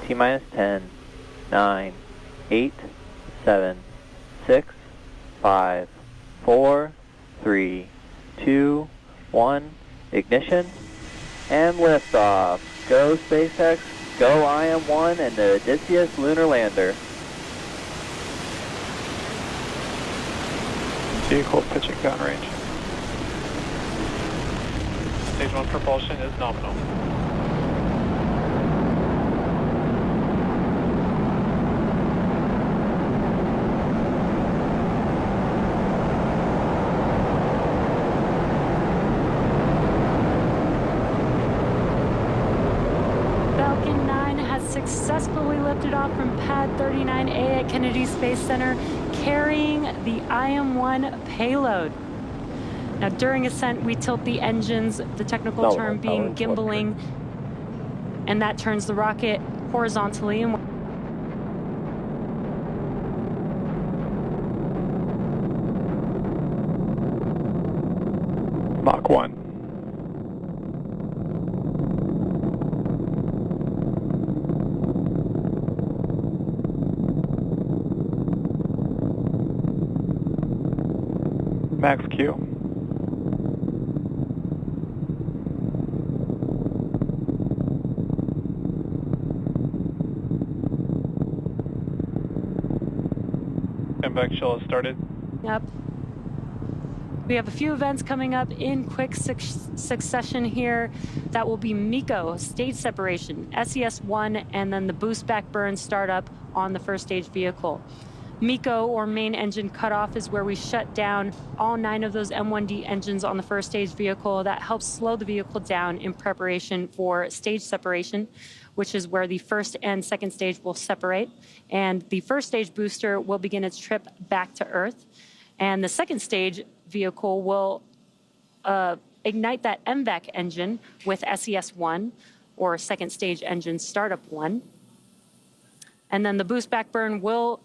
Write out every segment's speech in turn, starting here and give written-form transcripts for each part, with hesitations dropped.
T-minus 10, 9, 8, 7, 6, 5, 4, 3, 2, 1, ignition, and liftoff. Go SpaceX, go IM-1 and the Odysseus lunar lander. Vehicle pitching downrange. Stage 1 propulsion is nominal. Falcon 9 has successfully lifted off from Pad 39A at Kennedy Space Center, carrying the IM-1 payload. Now, during ascent, we tilt the engines, the technical term being gimbaling, and that turns the rocket horizontally. And Mach 1. Max Q. MVAC shell has started. Yep. We have a few events coming up in quick succession here. That will be MECO, stage separation, SES-1, and then the boost back burn startup on the first stage vehicle. MECO, or main engine cutoff, is where we shut down all 9 of those M1D engines on the first stage vehicle. That helps slow the vehicle down in preparation for stage separation, which is where the first and second stage will separate. And the first stage booster will begin its trip back to Earth. And the second stage vehicle will ignite that MVAC engine with SES-1, or second stage engine startup 1. And then the boost back burn will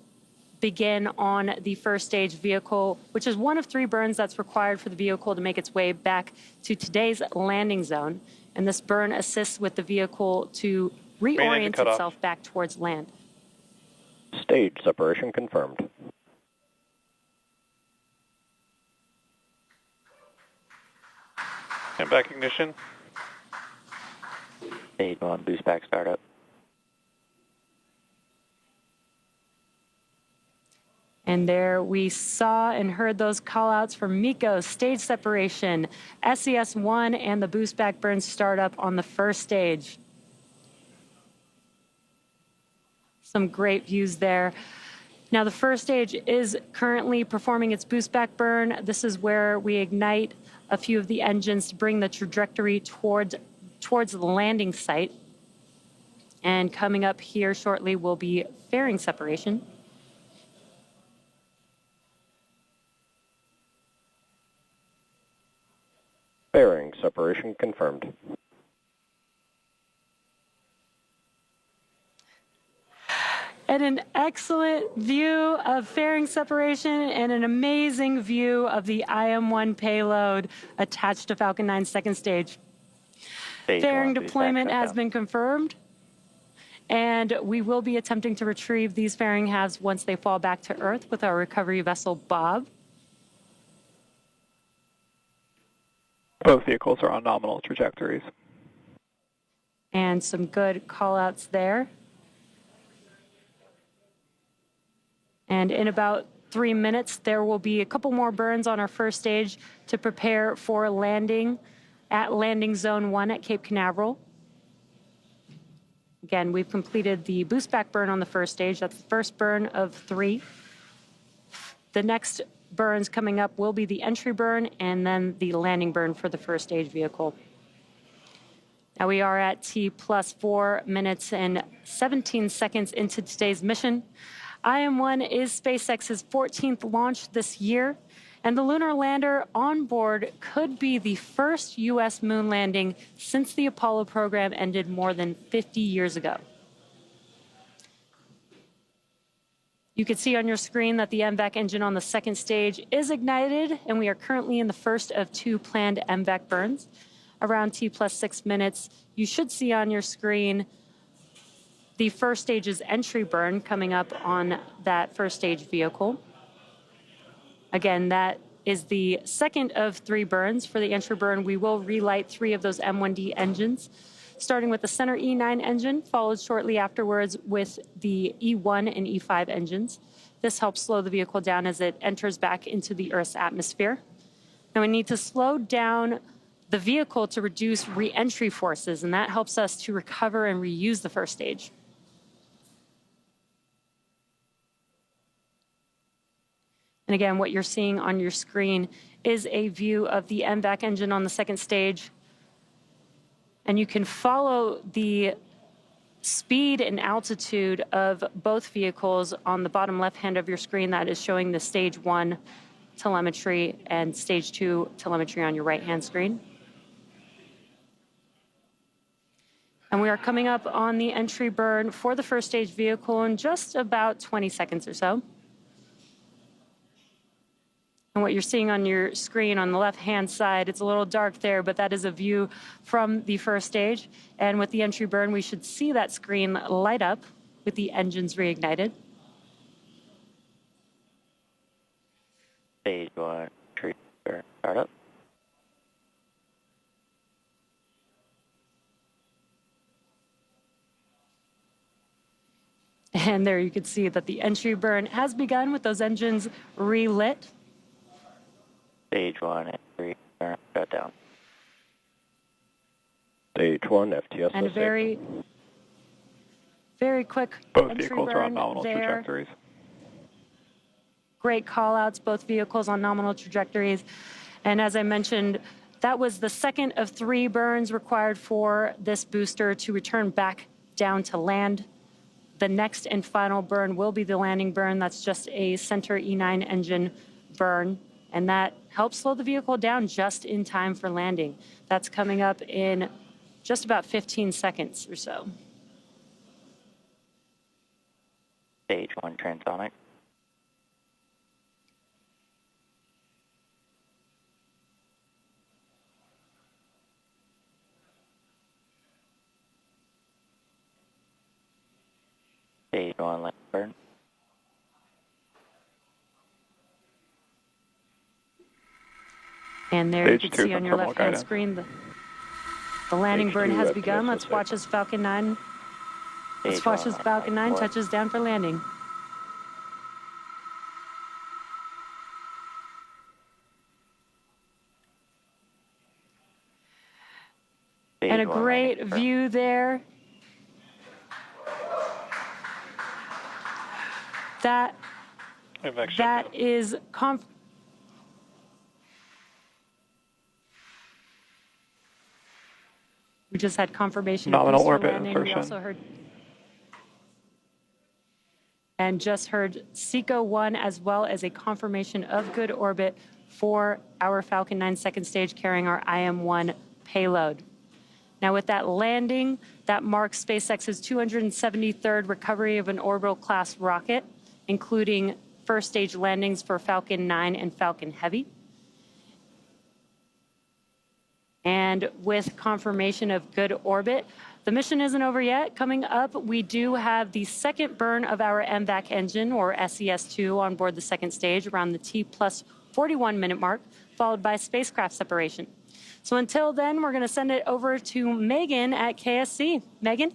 begin on the first stage vehicle, which is one of 3 burns that's required for the vehicle to make its way back to today's landing zone. And this burn assists with the vehicle to reorient itself back towards land. Stage separation confirmed. MVAC ignition. Stage 1 boost back startup. And there we saw and heard those call-outs for MECO, stage separation, SES-1, and the boost back burn startup on the first stage. Some great views there. Now, the first stage is currently performing its boost back burn. This is where we ignite a few of the engines to bring the trajectory towards the landing site. And coming up here shortly will be fairing separation. Fairing separation confirmed. And an excellent view of fairing separation and an amazing view of the IM-1 payload attached to Falcon 9's second stage. Fairing deployment has been confirmed, and we will be attempting to retrieve these fairing halves once they fall back to Earth with our recovery vessel, Bob. Both vehicles are on nominal trajectories. And some good call-outs there. And in about 3 minutes, there will be a couple more burns on our first stage to prepare for landing at Landing Zone 1 at Cape Canaveral. Again, we've completed the boost back burn on the first stage. That's the first burn of 3. The next burns coming up will be the entry burn and then the landing burn for the first stage vehicle. Now we are at T plus 4 minutes and 17 seconds into today's mission. IM-1 is SpaceX's 14th launch this year, and the lunar lander on board could be the first U.S. moon landing since the Apollo program ended more than 50 years ago. You can see on your screen that the MVAC engine on the second stage is ignited, and we are currently in the first of 2 planned MVAC burns. Around T plus 6 minutes, you should see on your screen the first stage's entry burn coming up on that first stage vehicle. Again, that is the second of 3 burns. For the entry burn, we will relight 3 of those M1D engines, starting with the center E9 engine, followed shortly afterwards with the E1 and E5 engines. This helps slow the vehicle down as it enters back into the Earth's atmosphere. Now we need to slow down the vehicle to reduce re-entry forces, and that helps us to recover and reuse the first stage. And again, what you're seeing on your screen is a view of the MVAC engine on the second stage. And you can follow the speed and altitude of both vehicles on the bottom left hand of your screen. That is showing the stage 1 telemetry and stage 2 telemetry on your right hand screen. And we are coming up on the entry burn for the first stage vehicle in just about 20 seconds or so. And what you're seeing on your screen on the left-hand side, it's a little dark there, but that is a view from the first stage. And with the entry burn, we should see that screen light up with the engines reignited. Stage 1 entry burn startup. And there you can see that the entry burn has begun with those engines relit. Stage 1 entry burn shutdown. Stage 1 FTS. And a very, very quick Both entry vehicles are on burn nominal there. trajectories. Great call-outs, both vehicles on nominal trajectories. And as I mentioned, that was the second of 3 burns required for this booster to return back down to land. The next and final burn will be the landing burn. That's just a center E9 engine burn, and that helps slow the vehicle down just in time for landing. That's coming up in just about 15 seconds or so. Stage 1 transonic. Stage 1 landing burn. And there you Stage can 2 see on from your thermal left-hand guidance. screen the landing Stage burn 2 has FTS begun. Let's watch as Falcon 9. Let's Stage watch 1 as Falcon 9 4. touches down for landing. Stage And a 1 great landing burn. view there. That MVAC shutdown. is we just had confirmation Nominal of booster orbit landing. We insertion. also heard and just heard SECO 1 as well as a confirmation of good orbit for our Falcon 9 second stage carrying our IM-1 payload. Now with that landing, that marks SpaceX's 273rd recovery of an orbital class rocket, including first stage landings for Falcon 9 and Falcon Heavy. And with confirmation of good orbit, the mission isn't over yet. Coming up, we do have the second burn of our MVAC engine, or SES-2, on board the second stage around the T+41 minute mark, followed by spacecraft separation. So until then, we're going to send it over to Megan at KSC. Megan?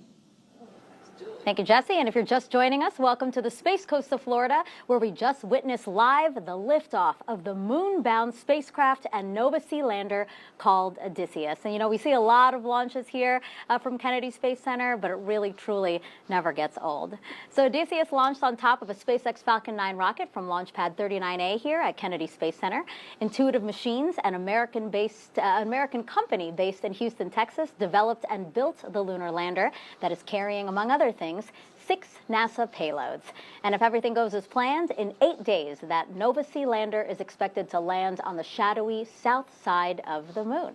Thank you, Jesse. And if you're just joining us, welcome to the Space Coast of Florida, where we just witnessed live the liftoff of the moon-bound spacecraft and Nova Sea lander called Odysseus. And, you know, we see a lot of launches here from Kennedy Space Center, but it really, truly never gets old. So Odysseus launched on top of a SpaceX Falcon 9 rocket from Launch Pad 39A here at Kennedy Space Center. Intuitive Machines, an American company based in Houston, Texas, developed and built the lunar lander that is carrying, among other things, 6 NASA payloads. And if everything goes as planned, in 8 days, that Nova Sea lander is expected to land on the shadowy south side of the moon.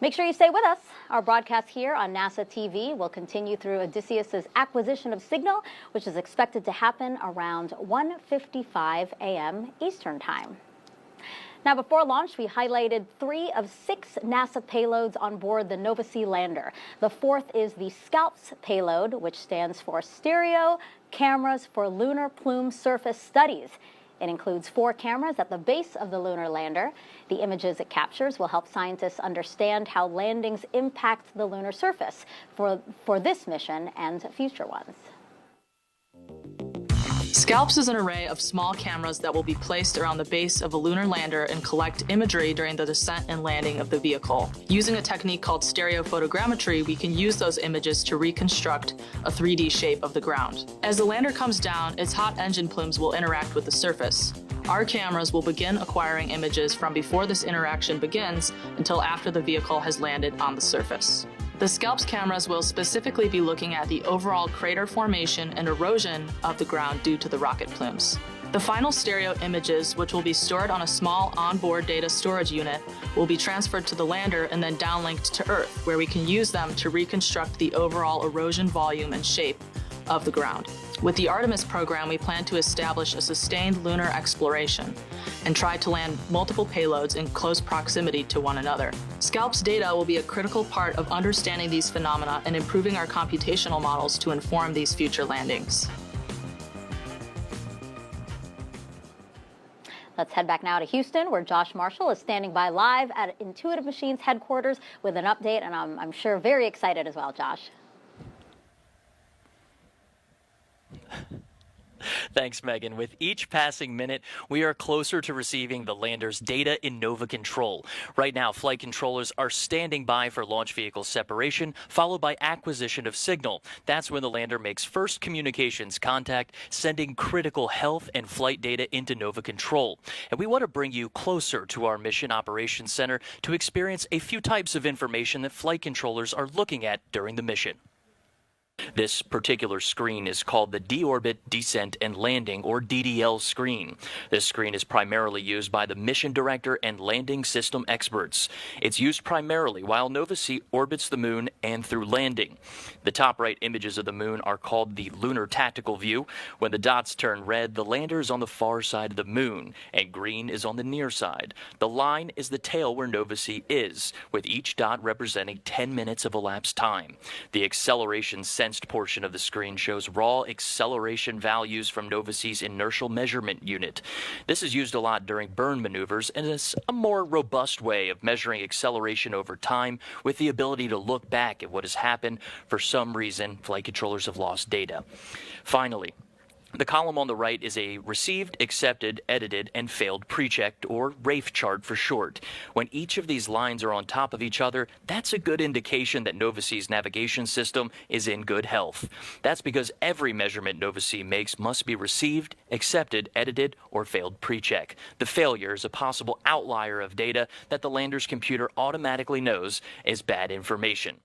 Make sure you stay with us. Our broadcast here on NASA TV will continue through Odysseus's acquisition of signal, which is expected to happen around 1:55 a.m. Eastern Time. Now, before launch, we highlighted 3 of 6 NASA payloads on board the Nova-C lander. The 4th is the SCALPS payload, which stands for Stereo Cameras for Lunar Plume Surface Studies. It includes 4 cameras at the base of the lunar lander. The images it captures will help scientists understand how landings impact the lunar surface for this mission and future ones. SCALPS is an array of small cameras that will be placed around the base of a lunar lander and collect imagery during the descent and landing of the vehicle. Using a technique called stereophotogrammetry, we can use those images to reconstruct a 3D shape of the ground. As the lander comes down, its hot engine plumes will interact with the surface. Our cameras will begin acquiring images from before this interaction begins until after the vehicle has landed on the surface. The SCALPS cameras will specifically be looking at the overall crater formation and erosion of the ground due to the rocket plumes. The final stereo images, which will be stored on a small onboard data storage unit, will be transferred to the lander and then downlinked to Earth, where we can use them to reconstruct the overall erosion volume and shape of the ground. With the Artemis program, we plan to establish a sustained lunar exploration and try to land multiple payloads in close proximity to one another. SCALPS data will be a critical part of understanding these phenomena and improving our computational models to inform these future landings. Let's head back now to Houston, where Josh Marshall is standing by live at Intuitive Machines headquarters with an update, and I'm sure very excited as well, Josh. Thanks, Megan. With each passing minute, we are closer to receiving the lander's data in Nova Control. Right now, flight controllers are standing by for launch vehicle separation, followed by acquisition of signal. That's when the lander makes first communications contact, sending critical health and flight data into Nova Control. And we want to bring you closer to our Mission Operations Center to experience a few types of information that flight controllers are looking at during the mission. This particular screen is called the Deorbit Descent and Landing, or DDL screen. This screen is primarily used by the mission director and landing system experts. It's used primarily while Nova-C orbits the moon and through landing. The top right images of the moon are called the lunar tactical view. When the dots turn red, the lander is on the far side of the moon, and green is on the near side. The line is the tail where Nova-C is, with each dot representing 10 minutes of elapsed time. The acceleration sensed portion of the screen shows raw acceleration values from Nova-C's inertial measurement unit. This is used a lot during burn maneuvers and is a more robust way of measuring acceleration over time with the ability to look back at what has happened. For some reason, flight controllers have lost data. Finally, the column on the right is a received, accepted, edited, and failed pre-checked, or RAFE chart for short. When each of these lines are on top of each other, that's a good indication that Nova-C's navigation system is in good health. That's because every measurement Nova-C makes must be received, accepted, edited, or failed pre-check. The failure is a possible outlier of data that the lander's computer automatically knows is bad information.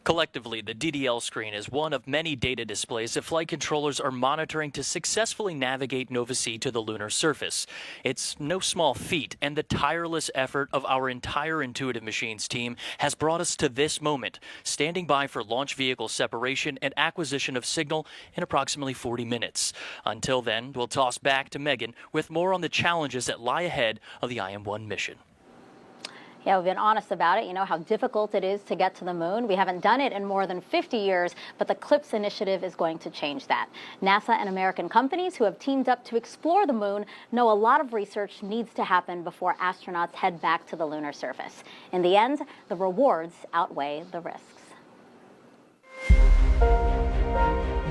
Collectively, the DDL screen is one of many data displays that flight controllers are monitoring to successfully navigate Nova-C to the lunar surface. It's no small feat, and the tireless effort of our entire Intuitive Machines team has brought us to this moment, standing by for launch vehicle separation and acquisition of signal in approximately 40 minutes. Until then, we'll toss back to Megan with more on the challenges that lie ahead of the IM-1 mission. Yeah, we've been honest about it. You know how difficult it is to get to the moon. We haven't done it in more than 50 years, but the CLIPS initiative is going to change that. NASA and American companies who have teamed up to explore the moon know a lot of research needs to happen before astronauts head back to the lunar surface. In the end, the rewards outweigh the risks.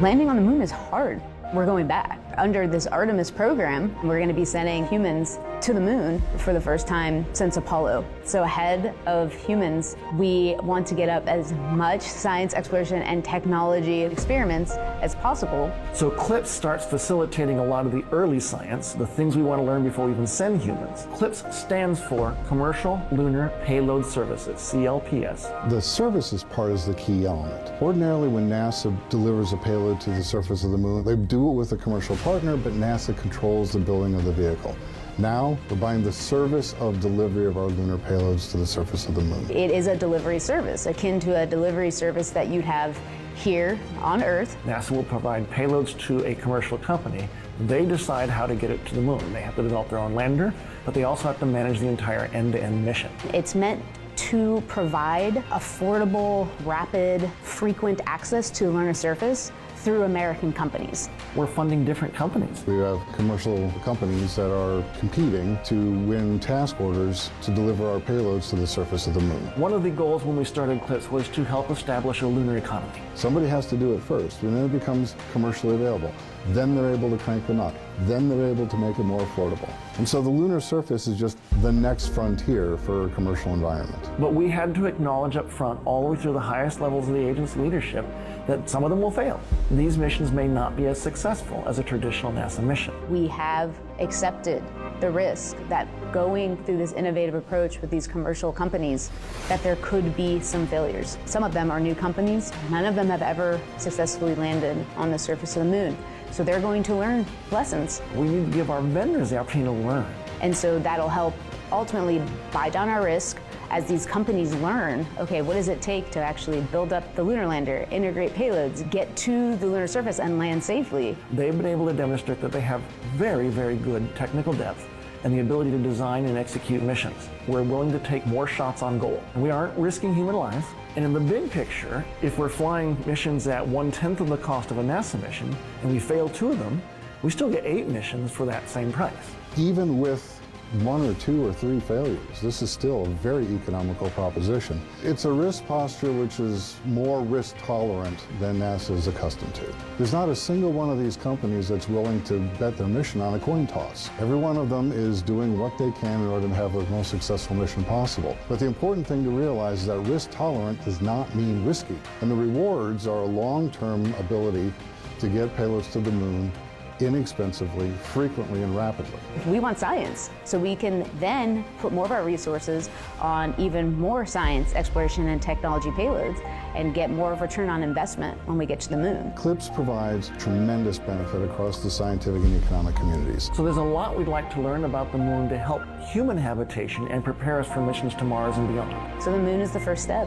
Landing on the moon is hard. We're going back. Under this Artemis program, we're going to be sending humans to the moon for the first time since Apollo. So ahead of humans, we want to get up as much science exploration and technology experiments as possible. So CLIPS starts facilitating a lot of the early science, the things we want to learn before we even send humans. CLIPS stands for Commercial Lunar Payload Services, CLPS. The services part is the key element. Ordinarily, when NASA delivers a payload to the surface of the moon, they do it with a commercial partner, but NASA controls the building of the vehicle. Now, we're buying the service of delivery of our lunar payloads to the surface of the moon. It is a delivery service, akin to a delivery service that you'd have here on Earth. NASA will provide payloads to a commercial company. They decide how to get it to the moon. They have to develop their own lander, but they also have to manage the entire end-to-end mission. It's meant to provide affordable, rapid, frequent access to the lunar surface through American companies. We're funding different companies. We have commercial companies that are competing to win task orders to deliver our payloads to the surface of the moon. One of the goals when we started CLIPS was to help establish a lunar economy. Somebody has to do it first, and then it becomes commercially available. Then they're able to crank them up. Then they're able to make it more affordable. And so the lunar surface is just the next frontier for a commercial environment. But we had to acknowledge up front, all the way through the highest levels of the agency leadership, that some of them will fail. These missions may not be as successful as a traditional NASA mission. We have accepted the risk that going through this innovative approach with these commercial companies, that there could be some failures. Some of them are new companies. None of them have ever successfully landed on the surface of the moon. So they're going to learn lessons. We need to give our vendors the opportunity to learn. And so that'll help ultimately buy down our risk as these companies learn, okay, what does it take to actually build up the lunar lander, integrate payloads, get to the lunar surface and land safely? They've been able to demonstrate that they have very, very good technical depth and the ability to design and execute missions. We're willing to take more shots on goal. And we aren't risking human lives. And in the big picture, if we're flying missions at 1/10 of the cost of a NASA mission and we fail 2 of them, we still get 8 missions for that same price. Even with 1 or 2 or 3 failures, this is still a very economical proposition. It's a risk posture which is more risk tolerant than NASA is accustomed to. There's not a single one of these companies that's willing to bet their mission on a coin toss. Every one of them is doing what they can in order to have the most successful mission possible. But the important thing to realize is that risk tolerant does not mean risky. And the rewards are a long-term ability to get payloads to the moon inexpensively, frequently, and rapidly. We want science, so we can then put more of our resources on even more science, exploration, and technology payloads and get more of a return on investment when we get to the moon. CLIPS provides tremendous benefit across the scientific and economic communities. So there's a lot we'd like to learn about the moon to help human habitation and prepare us for missions to Mars and beyond. So the moon is the first step.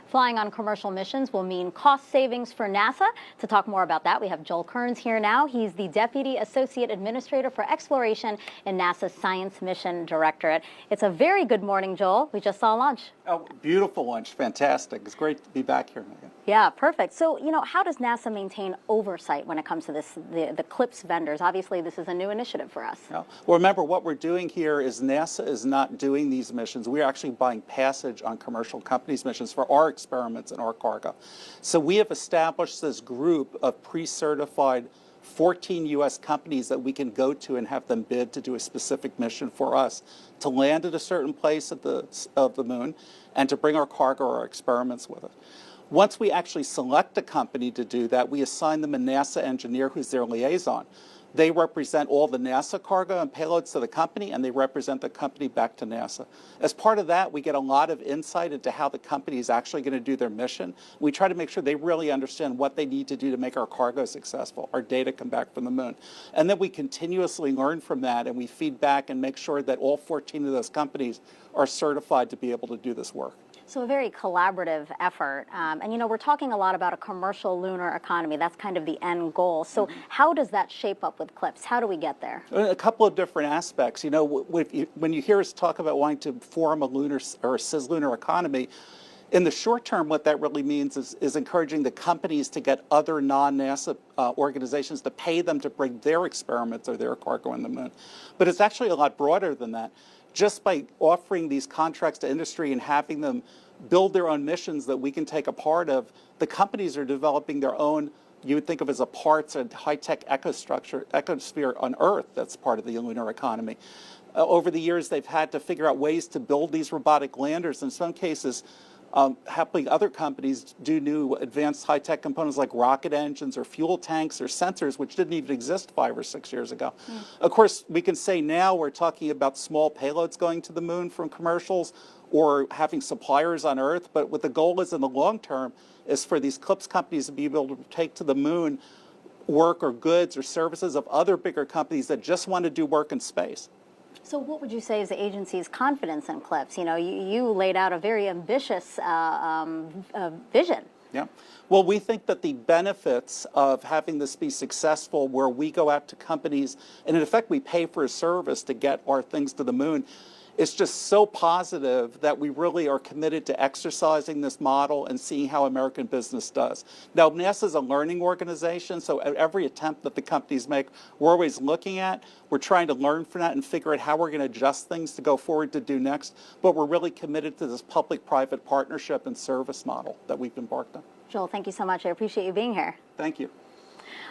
Flying on commercial missions will mean cost savings for NASA. To talk more about that, we have Joel Kearns here now. He's the Deputy Associate Administrator for Exploration in NASA's Science Mission Directorate. It's a very good morning, Joel. We just saw lunch. Oh, beautiful lunch. Fantastic. It's great to be back here, Megan. Yeah, perfect. So, how does NASA maintain oversight when it comes to this, the CLIPS vendors? Obviously, this is a new initiative for us. Yeah. Well, remember, what we're doing here is NASA is not doing these missions. We're actually buying passage on commercial companies' missions for our experiments and our cargo. So we have established this group of pre-certified 14 U.S. companies that we can go to and have them bid to do a specific mission for us, to land at a certain place of the moon, and to bring our cargo or our experiments with it. Once we actually select a company to do that, we assign them a NASA engineer who's their liaison. They represent all the NASA cargo and payloads to the company, and they represent the company back to NASA. As part of that, we get a lot of insight into how the company is actually going to do their mission. We try to make sure they really understand what they need to do to make our cargo successful, our data come back from the moon. And then we continuously learn from that, and we feed back and make sure that all 14 of those companies are certified to be able to do this work. So a very collaborative effort. And, we're talking a lot about a commercial lunar economy. That's kind of the end goal. So how does that shape up with CLIPS? How do we get there? A couple of different aspects. When you hear us talk about wanting to form a lunar or a cislunar economy, in the short term, what that really means is encouraging the companies to get other non-NASA organizations to pay them to bring their experiments or their cargo on the moon. But it's actually a lot broader than that. Just by offering these contracts to industry and having them build their own missions that we can take a part of, the companies are developing their own, you would think of as a parts and high-tech ecosphere on Earth that's part of the lunar economy. Over the years, they've had to figure out ways to build these robotic landers. In some cases, helping other companies do new advanced high-tech components like rocket engines or fuel tanks or sensors, which didn't even exist 5 or 6 years ago. Of course, we can say now we're talking about small payloads going to the moon from commercials or having suppliers on Earth, but what the goal is in the long term is for these CLIPS companies to be able to take to the moon work or goods or services of other bigger companies that just want to do work in space. So what would you say is the agency's confidence in CLPS? You know, you laid out a very ambitious vision. Yeah. Well, we think that the benefits of having this be successful, where we go out to companies and in effect we pay for a service to get our things to the moon, is just so positive that we really are committed to exercising this model and seeing how American business does. Now, NASA is a learning organization, so at every attempt that the companies make, we're always looking at. We're trying to learn from that and figure out how we're going to adjust things to go forward to do next. But we're really committed to this public-private partnership and service model that we've embarked on. Joel, thank you so much. I appreciate you being here. Thank you.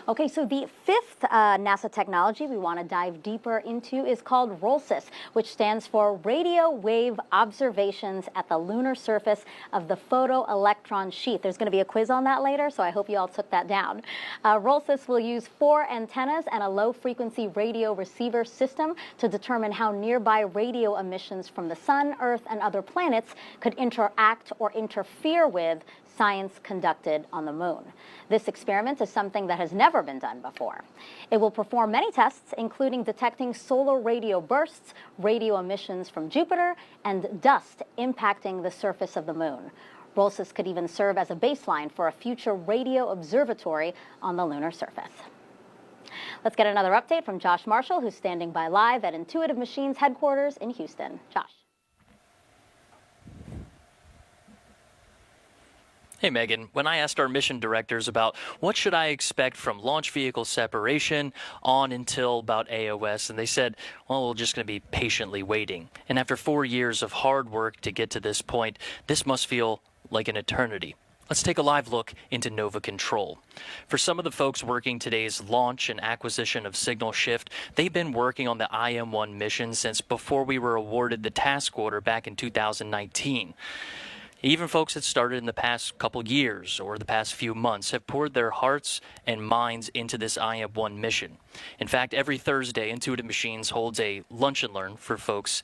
Okay, so the fifth NASA technology we want to dive deeper into is called ROLSYS, which stands for Radio Wave Observations at the Lunar Surface of the Photoelectron Sheath. There's going to be a quiz on that later, so I hope you all took that down. ROLSYS will use 4 antennas and a low-frequency radio receiver system to determine how nearby radio emissions from the Sun, Earth, and other planets could interact or interfere with science conducted on the moon. This experiment is something that has never been done before. It will perform many tests, including detecting solar radio bursts, radio emissions from Jupiter, and dust impacting the surface of the moon. ROLSYS could even serve as a baseline for a future radio observatory on the lunar surface. Let's get another update from Josh Marshall, who's standing by live at Intuitive Machines headquarters in Houston. Josh. Hey Megan, when I asked our mission directors about what should I expect from launch vehicle separation on until about AOS, and they said, well, we're just going to be patiently waiting. And after 4 years of hard work to get to this point, this must feel like an eternity. Let's take a live look into Nova Control. For some of the folks working today's launch and acquisition of signal shift, they've been working on the IM-1 mission since before we were awarded the task order back in 2019. Even folks that started in the past couple years or the past few months have poured their hearts and minds into this IM-1 mission. In fact, every Thursday, Intuitive Machines holds a lunch and learn for folks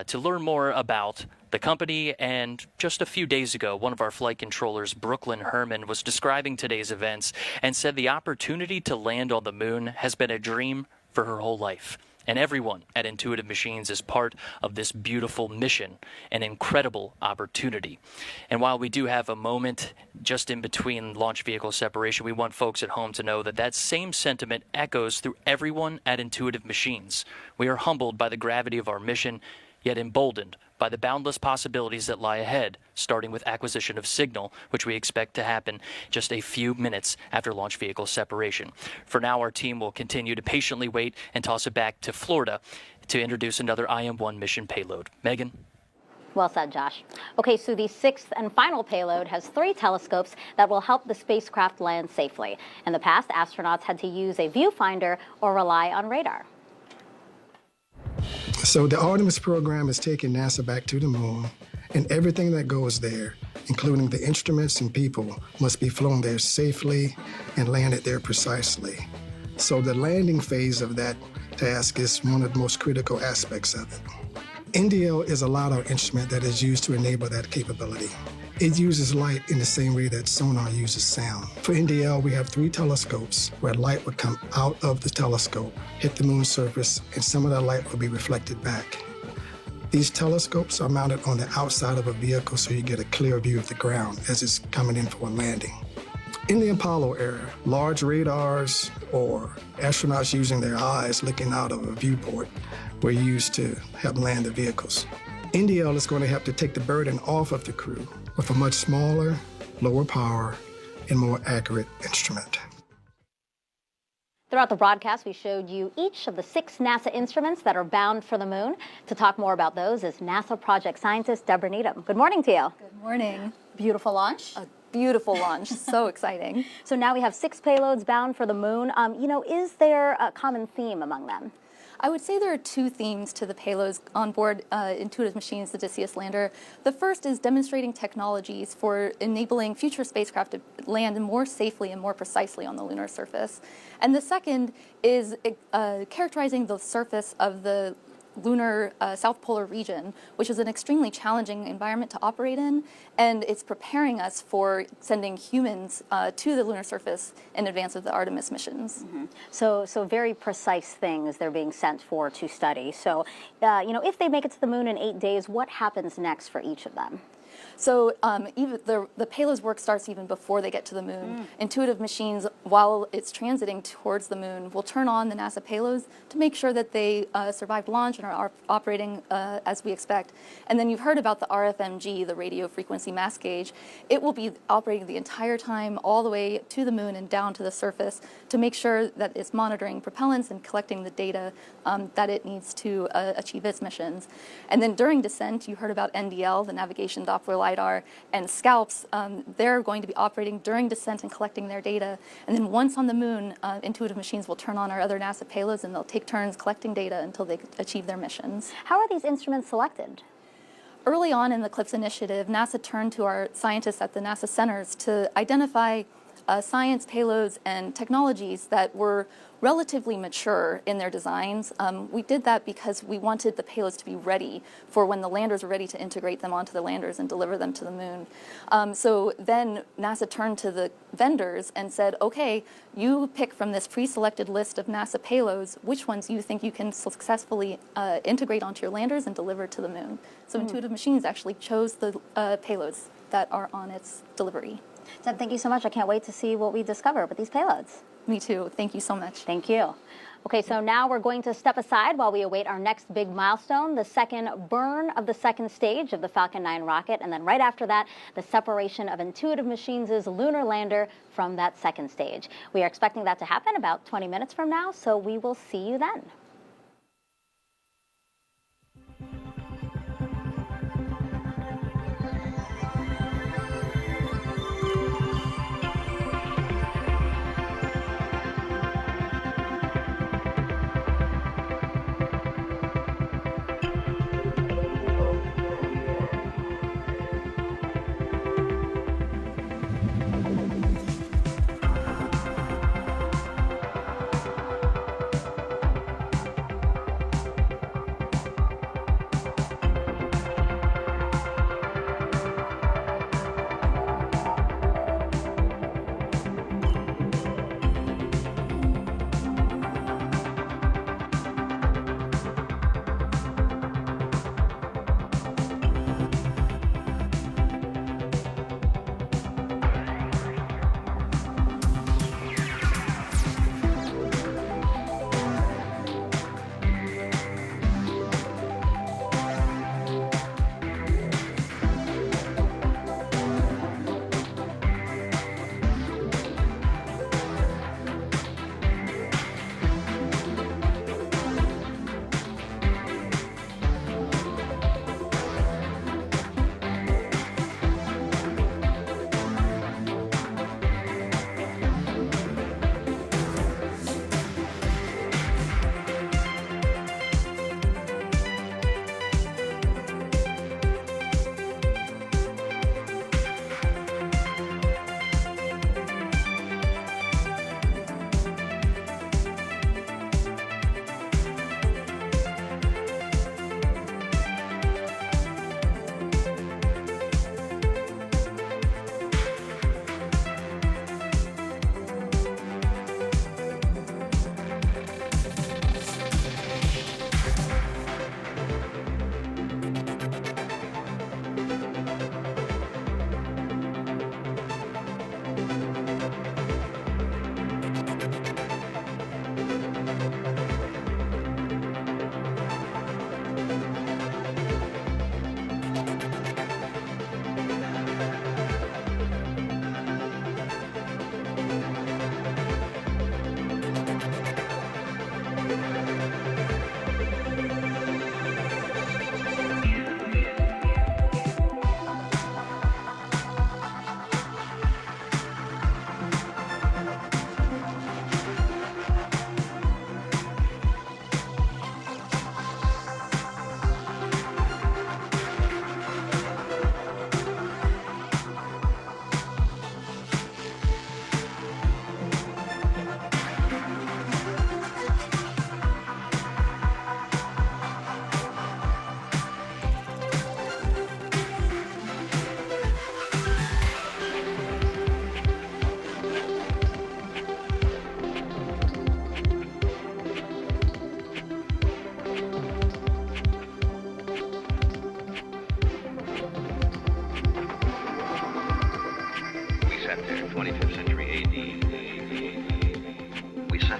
to learn more about the company. And just a few days ago, one of our flight controllers, Brooklyn Herman, was describing today's events and said the opportunity to land on the moon has been a dream for her whole life. And everyone at Intuitive Machines is part of this beautiful mission, an incredible opportunity. And while we do have a moment just in between launch vehicle separation, we want folks at home to know that that same sentiment echoes through everyone at Intuitive Machines. We are humbled by the gravity of our mission, yet emboldened by the boundless possibilities that lie ahead, starting with acquisition of signal, which we expect to happen just a few minutes after launch vehicle separation. For now, our team will continue to patiently wait and toss it back to Florida to introduce another IM-1 mission payload. Megan? Well said, Josh. Okay, so the sixth and final payload has 3 telescopes that will help the spacecraft land safely. In the past, astronauts had to use a viewfinder or rely on radar. So the Artemis program is taking NASA back to the moon, and everything that goes there, including the instruments and people, must be flown there safely and landed there precisely. So the landing phase of that task is one of the most critical aspects of it. NDL is a LiDAR instrument that is used to enable that capability. It uses light in the same way that sonar uses sound. For NDL, we have 3 telescopes where light would come out of the telescope, hit the moon's surface, and some of that light will be reflected back. These telescopes are mounted on the outside of a vehicle so you get a clear view of the ground as it's coming in for a landing. In the Apollo era, large radars or astronauts using their eyes looking out of a viewport were used to help land the vehicles. NDL is going to have to take the burden off of the crew with a much smaller, lower power, and more accurate instrument. Throughout the broadcast, we showed you each of the 6 NASA instruments that are bound for the moon. To talk more about those is NASA project scientist Deborah Needham. Good morning to you. Good morning. Beautiful launch. A beautiful launch. So exciting. So now we have 6 payloads bound for the moon. Is there a common theme among them? I would say there are 2 themes to the payloads on board Intuitive Machines, the Odysseus lander. The first is demonstrating technologies for enabling future spacecraft to land more safely and more precisely on the lunar surface. And the second is characterizing the surface of the lunar South Polar region, which is an extremely challenging environment to operate in, and it's preparing us for sending humans to the lunar surface in advance of the Artemis missions. So very precise things they're being sent for to study. So, if they make it to the moon in 8 days, what happens next for each of them? So even the payload's work starts even before they get to the moon. Intuitive Machines, while it's transiting towards the moon, will turn on the NASA payloads to make sure that they survived launch and are operating as we expect. And then you've heard about the RFMG, the radio frequency mass gauge. It will be operating the entire time all the way to the moon and down to the surface to make sure that it's monitoring propellants and collecting the data that it needs to achieve its missions. And then during descent, you heard about NDL, the Navigation Doppler LiDAR, and SCALPs. They're going to be operating during descent and collecting their data. And then once on the moon, Intuitive Machines will turn on our other NASA payloads, and they'll take turns collecting data until they achieve their missions. How are these instruments selected? Early on in the CLIPS initiative, NASA turned to our scientists at the NASA centers to identify science payloads and technologies that were relatively mature in their designs. We did that because we wanted the payloads to be ready for when the landers were ready to integrate them onto the landers and deliver them to the moon. So then NASA turned to the vendors and said, okay, you pick from this pre-selected list of NASA payloads which ones you think you can successfully integrate onto your landers and deliver to the moon. So Intuitive Machines actually chose the payloads that are on its delivery. Deb, thank you so much. I can't wait to see what we discover with these payloads. Me too. Thank you so much. Thank you. Okay, so now we're going to step aside while we await our next big milestone, the second burn of the second stage of the Falcon 9 rocket, and then right after that, the separation of Intuitive Machines' lunar lander from that second stage. We are expecting that to happen about 20 minutes from now, so we will see you then.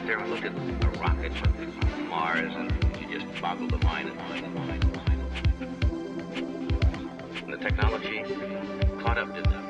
out there and looked at a rocket from Mars, and you just boggled the mind and the technology caught up to them.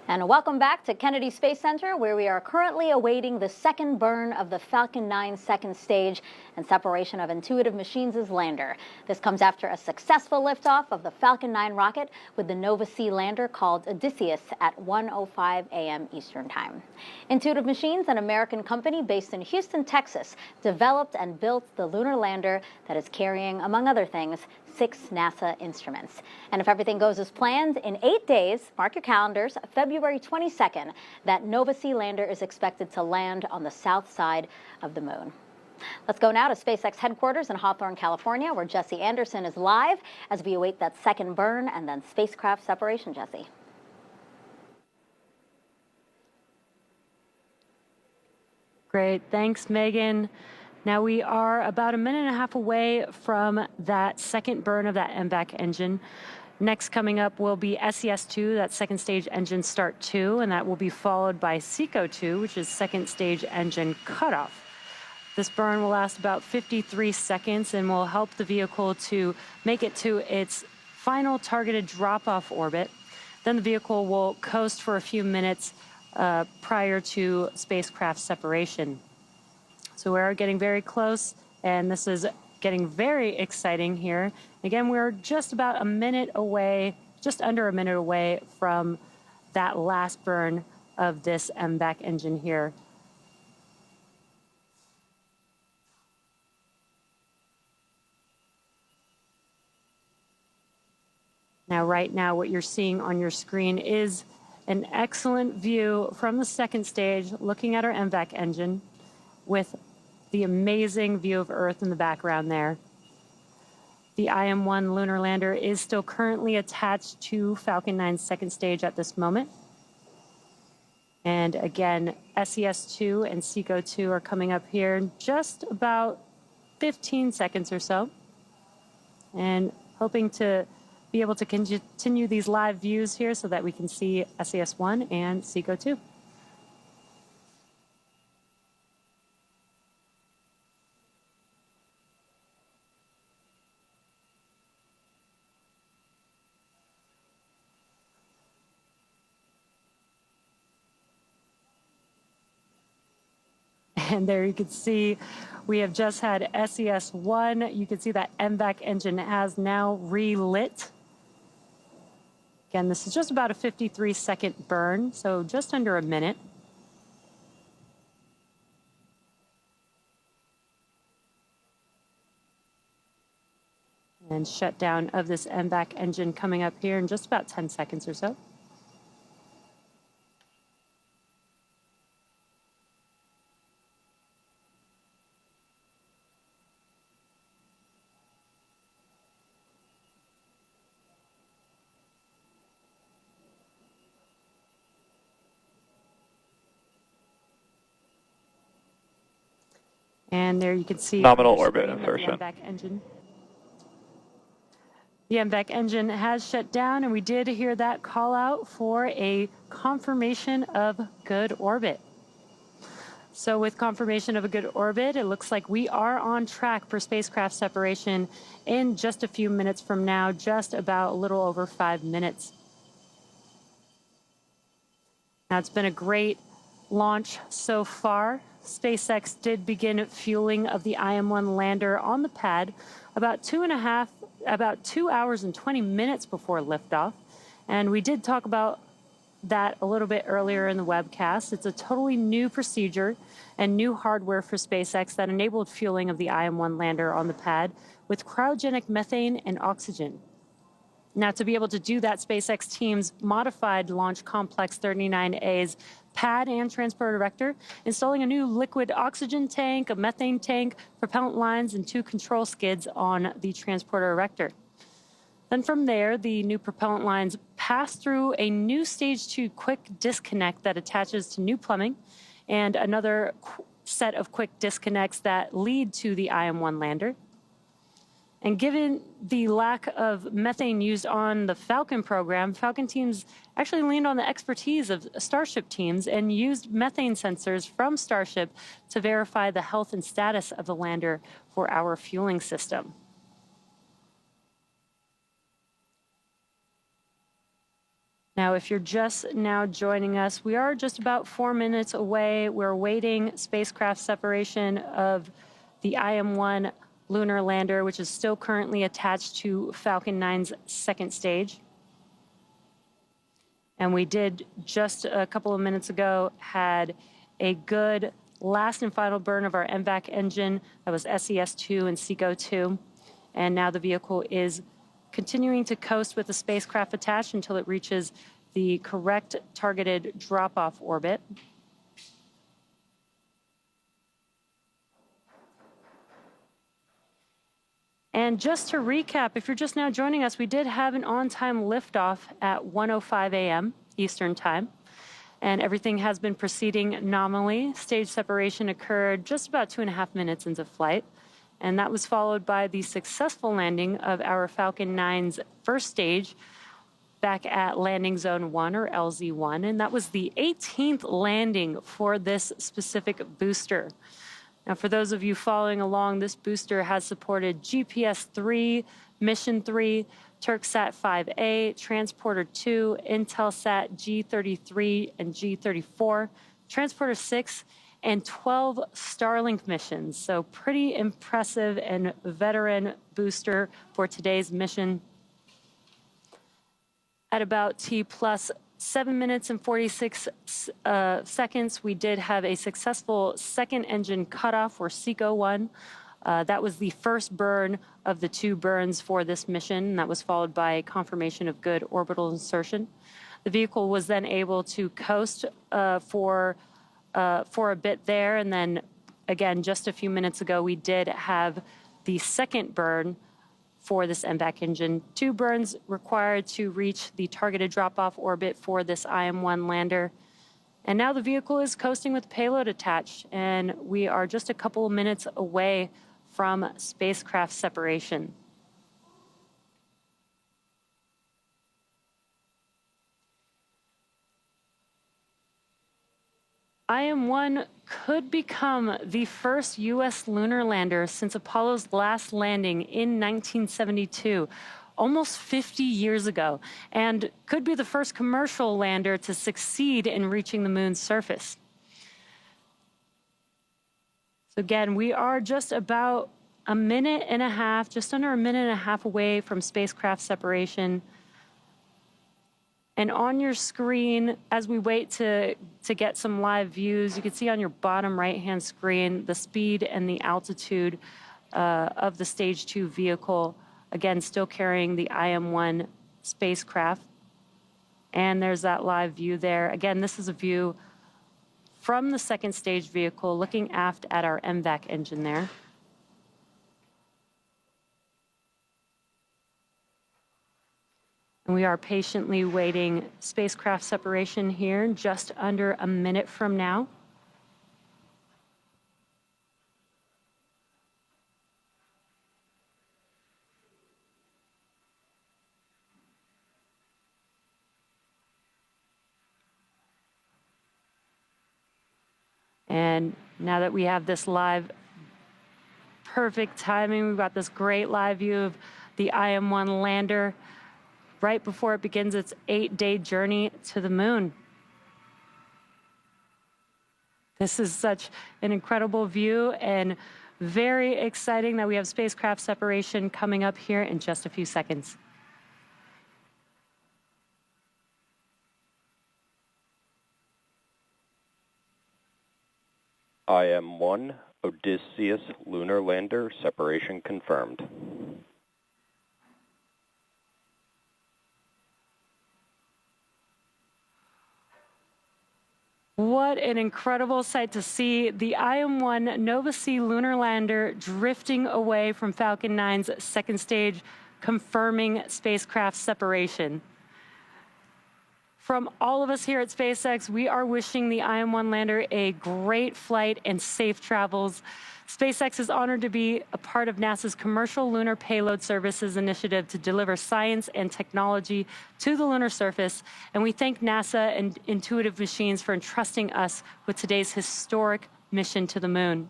And welcome back to Kennedy Space Center, where we are currently awaiting the second burn of the Falcon 9 second stage and separation of Intuitive Machines' lander. This comes after a successful liftoff of the Falcon 9 rocket with the Nova C lander called Odysseus at 1:05 a.m. Eastern Time. Intuitive Machines, an American company based in Houston, Texas, developed and built the lunar lander that is carrying, among other things, 6 NASA instruments. And if everything goes as planned, in 8 days, mark your calendars, February 22nd, that Nova C lander is expected to land on the south side of the moon. Let's go now to SpaceX headquarters in Hawthorne, California, where Jesse Anderson is live as we await that second burn and then spacecraft separation. Jesse. Great. Thanks, Megan. Now we are about a minute and a half away from that second burn of that MVAC engine. Next coming up will be SES-2, that second stage engine start 2, and that will be followed by SECO-2, which is second stage engine cutoff. This burn will last about 53 seconds and will help the vehicle to make it to its final targeted drop-off orbit. Then the vehicle will coast for a few minutes prior to spacecraft separation. So we're getting very close, and this is getting very exciting here. Again, we're just about a minute away, just under a minute away from that last burn of this MVAC engine here. Now, right now, what you're seeing on your screen is an excellent view from the second stage, looking at our MVAC engine with the amazing view of Earth in the background there. The IM-1 lunar lander is still currently attached to Falcon 9's second stage at this moment. And again, SES-2 and SECO-2 are coming up here in just about 15 seconds or so. And hoping to be able to continue these live views here so that we can see SES-1 and SECO-2. And there you can see we have just had SES-1. You can see that MVAC engine has now relit. Again, this is just about a 53-second burn, so just under a minute. And shutdown of this MVAC engine coming up here in just about 10 seconds or so. And there you can see nominal orbit insertion. The MVAC engine. The MVAC engine has shut down, and we did hear that call out for a confirmation of good orbit. So with confirmation of a good orbit, it looks like we are on track for spacecraft separation in just a few minutes from now, just about a little over 5 minutes. Now, it's been a great launch so far. SpaceX did begin fueling of the IM-1 lander on the pad about 2 hours and 20 minutes before liftoff. And we did talk about that a little bit earlier in the webcast. It's a totally new procedure and new hardware for SpaceX that enabled fueling of the IM-1 lander on the pad with cryogenic methane and oxygen. Now, to be able to do that, SpaceX teams modified Launch Complex 39A's pad and transporter erector, installing a new liquid oxygen tank, a methane tank, propellant lines, and 2 control skids on the transporter erector. Then from there, the new propellant lines pass through a new Stage 2 quick disconnect that attaches to new plumbing and another set of quick disconnects that lead to the IM-1 lander. And given the lack of methane used on the Falcon program, Falcon teams actually leaned on the expertise of Starship teams and used methane sensors from Starship to verify the health and status of the lander for our fueling system. Now, if you're just now joining us, we are just about 4 minutes away. We're awaiting spacecraft separation of the IM-1 lunar lander, which is still currently attached to Falcon 9's second stage. And we did just a couple of minutes ago had a good last and final burn of our MVAC engine. That was SES-2 and SECO-2. And now the vehicle is continuing to coast with the spacecraft attached until it reaches the correct targeted drop-off orbit. And just to recap, if you're just now joining us, we did have an on-time liftoff at 1:05 a.m. Eastern Time, and everything has been proceeding nominally. Stage separation occurred just about 2.5 minutes into flight, and that was followed by the successful landing of our Falcon 9's first stage back at Landing Zone 1, or LZ1, and that was the 18th landing for this specific booster. Now, for those of you following along, this booster has supported GPS-3, Mission 3, Turksat-5A, Transporter-2, Intelsat G33 and G34, Transporter-6, and 12 Starlink missions. So pretty impressive and veteran booster for today's mission. At about T plus 7 minutes and 46 seconds, we did have a successful second engine cutoff for SECO-1. That was the first burn of the 2 burns for this mission, and that was followed by confirmation of good orbital insertion. The vehicle was then able to coast for a bit there, and then again, just a few minutes ago, we did have the second burn for this MVAC engine. 2 burns required to reach the targeted drop-off orbit for this IM-1 lander. And now the vehicle is coasting with payload attached, and we are just a couple of minutes away from spacecraft separation. IM-1 could become the first U.S. lunar lander since Apollo's last landing in 1972, almost 50 years ago, and could be the first commercial lander to succeed in reaching the moon's surface. So again, we are just about a minute and a half, just under a minute and a half away from spacecraft separation. And on your screen, as we wait to get some live views, you can see on your bottom right-hand screen the speed and the altitude of the Stage 2 vehicle, again, still carrying the IM-1 spacecraft. And there's that live view there. Again, this is a view from the second stage vehicle looking aft at our MVAC engine there. And we are patiently waiting spacecraft separation here, just under a minute from now. And now that we have this live, perfect timing, we've got this great live view of the IM-1 lander right before it begins its 8-day journey to the moon. This is such an incredible view and very exciting that we have spacecraft separation coming up here in just a few seconds. IM-1 Odysseus lunar lander separation confirmed. What an incredible sight to see the IM-1 Nova-C lunar lander drifting away from Falcon 9's second stage, confirming spacecraft separation. From all of us here at SpaceX, we are wishing the IM-1 lander a great flight and safe travels. SpaceX is honored to be a part of NASA's Commercial Lunar Payload Services initiative to deliver science and technology to the lunar surface, and we thank NASA and Intuitive Machines for entrusting us with today's historic mission to the moon.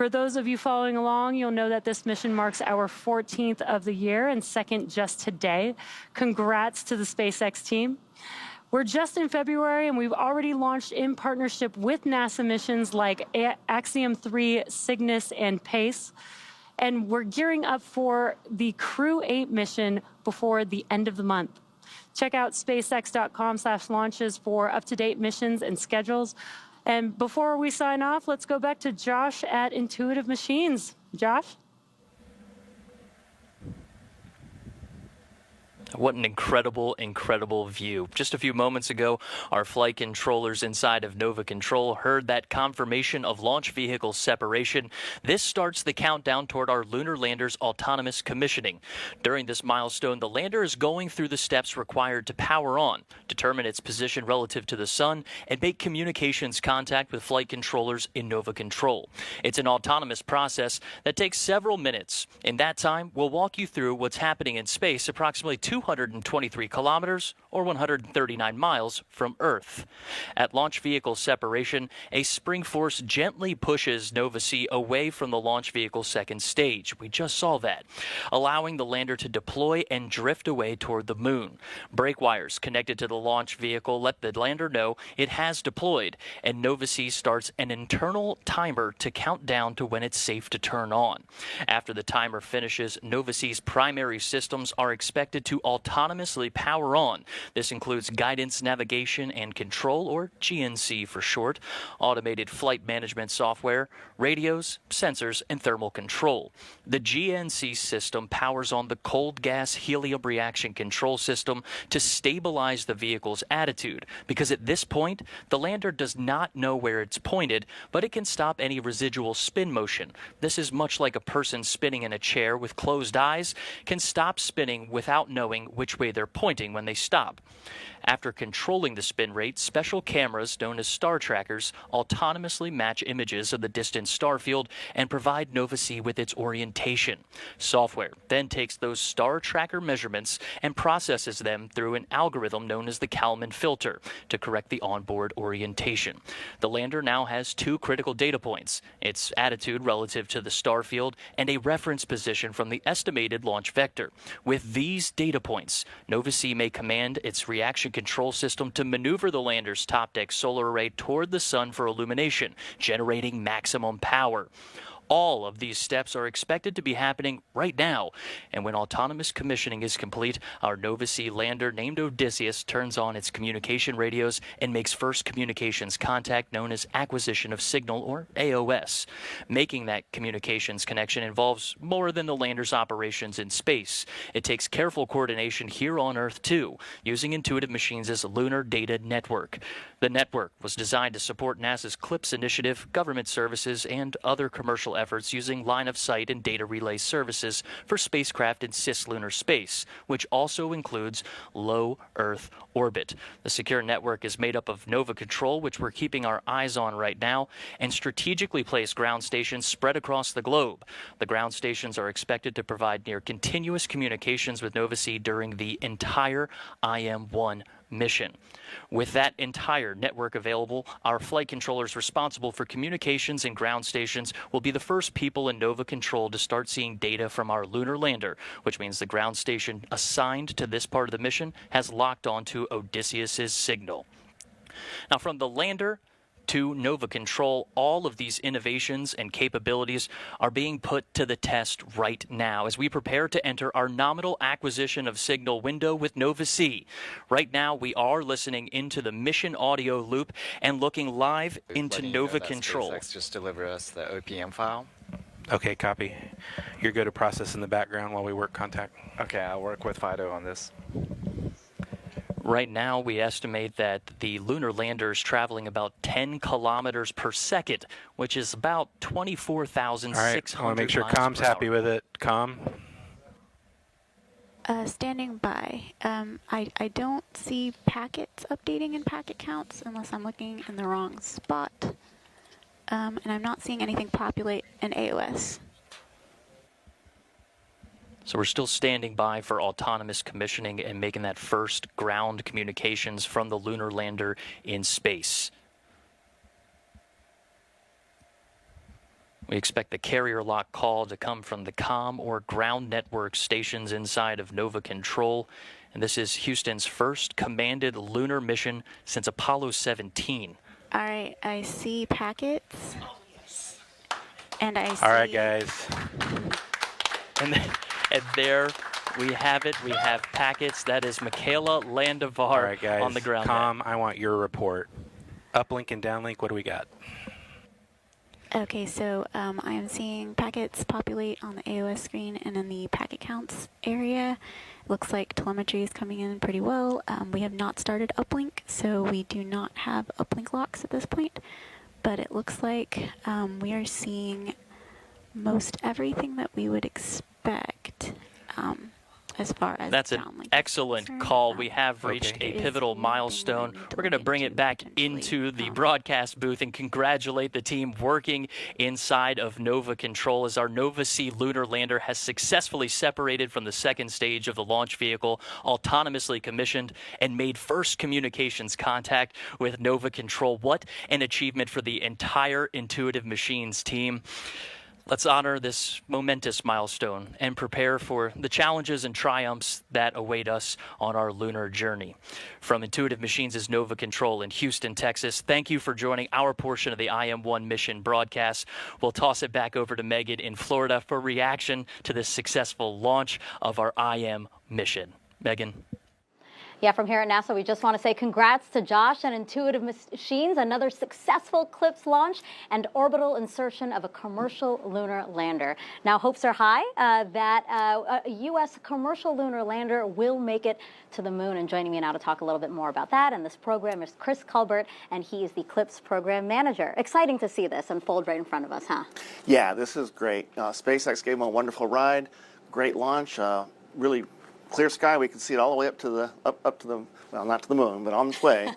For those of you following along, you'll know that this mission marks our 14th of the year and second just today. Congrats to the SpaceX team. We're just in February, and we've already launched in partnership with NASA missions like Axiom 3, Cygnus, and PACE. And we're gearing up for the Crew 8 mission before the end of the month. Check out spacex.com/launches for up-to-date missions and schedules. And before we sign off, let's go back to Josh at Intuitive Machines. Josh? What an incredible, incredible view. Just a few moments ago, our flight controllers inside of Nova Control heard that confirmation of launch vehicle separation. This starts the countdown toward our lunar lander's autonomous commissioning. During this milestone, the lander is going through the steps required to power on, determine its position relative to the sun, and make communications contact with flight controllers in Nova Control. It's an autonomous process that takes several minutes. In that time, we'll walk you through what's happening in space approximately 223 kilometers or 139 miles from Earth. At launch vehicle separation, a spring force gently pushes Nova-C away from the launch vehicle's second stage. We just saw that, allowing the lander to deploy and drift away toward the moon. Brake wires connected to the launch vehicle let the lander know it has deployed, and Nova-C starts an internal timer to count down to when it's safe to turn on. After the timer finishes, Nova-C's primary systems are expected to autonomously power on. This includes guidance, navigation, and control, or GNC for short, automated flight management software, radios, sensors, and thermal control. The GNC system powers on the cold gas helium reaction control system to stabilize the vehicle's attitude, because at this point, the lander does not know where it's pointed, but it can stop any residual spin motion. This is much like a person spinning in a chair with closed eyes can stop spinning without knowing which way they're pointing when they stop. After controlling the spin rate, special cameras known as star trackers autonomously match images of the distant star field and provide Nova-C with its orientation. Software then takes those star tracker measurements and processes them through an algorithm known as the Kalman filter to correct the onboard orientation. The lander now has two critical data points: its attitude relative to the star field and a reference position from the estimated launch vector. With these data points, Nova-C may command its reaction control system to maneuver the lander's top deck solar array toward the sun for illumination, generating maximum power. All of these steps are expected to be happening right now, and when autonomous commissioning is complete, our Nova-C lander named Odysseus turns on its communication radios and makes first communications contact known as acquisition of signal, or AOS. Making that communications connection involves more than the lander's operations in space. It takes careful coordination here on Earth too, using Intuitive Machines' Lunar Data Network. The network was designed to support NASA's CLIPS initiative, government services, and other commercial efforts using line-of-sight and data relay services for spacecraft in cislunar space, which also includes low Earth orbit. The secure network is made up of Nova Control, which we're keeping our eyes on right now, and strategically placed ground stations spread across the globe. The ground stations are expected to provide near continuous communications with Nova-C during the entire IM-1 mission. With that entire network available, our flight controllers responsible for communications and ground stations will be the first people in Nova Control to start seeing data from our lunar lander, which means the ground station assigned to this part of the mission has locked onto Odysseus's signal. Now, from the lander to Nova Control, all of these innovations and capabilities are being put to the test right now as we prepare to enter our nominal acquisition of signal window with Nova-C. Right now, we are listening into the mission audio loop and looking live into Nova Control. SpaceX just deliver us the OPM file. Okay, copy. You're good to process in the background while we work contact. Okay, I'll work with Fido on this. Right now, we estimate that the lunar lander is traveling about 10 kilometers per second, which is about 24,600 All right, I want to make sure Com's happy with it. Com? Standing by. I don't see packets updating in packet counts unless I'm looking in the wrong spot. And I'm not seeing anything populate in AOS. So we're still standing by for autonomous commissioning and making that first ground communications from the lunar lander in space. We expect the carrier lock call to come from the comm or ground network stations inside of Nova Control. And this is Houston's first commanded lunar mission since Apollo 17. All right, I see packets. And I see... All right, guys. And there we have it. We have packets. That is Michaela Landivar All right, guys. on the ground. Comm, I want your report. Uplink and downlink, what do we got? Okay, so I am seeing packets populate on the AOS screen and in the packet counts area. Looks like telemetry is coming in pretty well. We have not started uplink, so we do not have uplink locks at this point. But it looks like we are seeing most everything that we would expect as far as that's an excellent call. We have reached a pivotal milestone. We're going to bring it back into the broadcast booth and congratulate the team working inside of Nova Control as our Nova C lunar lander has successfully separated from the second stage of the launch vehicle, autonomously commissioned, and made first communications contact with Nova Control. What an achievement for the entire Intuitive Machines team. Let's honor this momentous milestone and prepare for the challenges and triumphs that await us on our lunar journey. From Intuitive Machines' Nova Control in Houston, Texas, thank you for joining our portion of the IM-1 mission broadcast. We'll toss it back over to Megan in Florida for reaction to this successful launch of our IM mission. Megan. Yeah, from here at NASA, we just want to say congrats to Josh and Intuitive Machines, another successful CLIPS launch and orbital insertion of a commercial lunar lander. Now, hopes are high that a U.S. commercial lunar lander will make it to the moon. And joining me now to talk a little bit more about that and this program is Chris Culbert, and he is the CLIPS program manager. Exciting to see this unfold right in front of us, huh? Yeah, this is great. SpaceX gave them a wonderful ride, great launch, really clear sky. We could see it all the way up to the well, not to the moon, but on its way.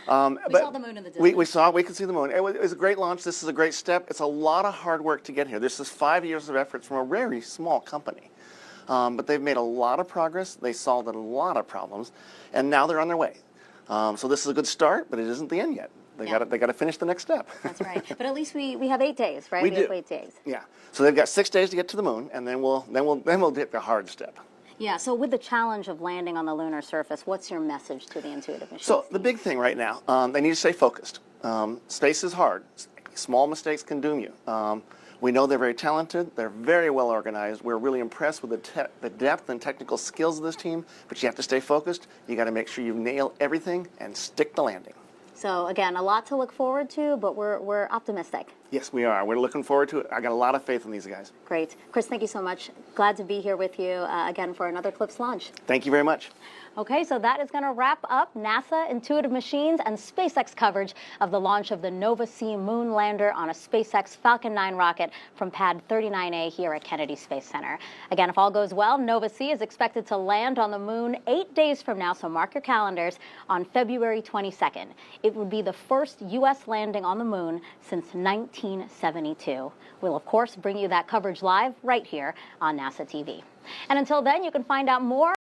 We saw the moon in the distance. We could see the moon. It was a great launch. This is a great step. It's a lot of hard work to get here. This is 5 years of effort from a very small company. But they've made a lot of progress. They solved a lot of problems, and now they're on their way. So this is a good start, but it isn't the end yet. They got to finish the next step. That's right. But at least we have 8 days, right? We do. have 8 days. Yeah. So they've got 6 days to get to the moon, and then we'll hit the hard step. Yeah, so with the challenge of landing on the lunar surface, what's your message to the Intuitive Machines? So the big thing right now, they need to stay focused. Space is hard. Small mistakes can doom you. We know they're very talented. They're very well organized. We're really impressed with the depth and technical skills of this team, but you have to stay focused. You got to make sure you nail everything and stick the landing. So again, a lot to look forward to, but we're optimistic. Yes, we are. We're looking forward to it. I got a lot of faith in these guys. Great. Chris, thank you so much. Glad to be here with you again for another CLIPS launch. Thank you very much. Okay, so that is going to wrap up NASA, Intuitive Machines, and SpaceX coverage of the launch of the Nova C moon lander on a SpaceX Falcon 9 rocket from Pad 39A here at Kennedy Space Center. Again, if all goes well, Nova C is expected to land on the moon 8 days from now, so mark your calendars, on February 22nd. It would be the first U.S. landing on the moon since 1972. We'll, of course, bring you that coverage live right here on NASA TV. And until then, you can find out more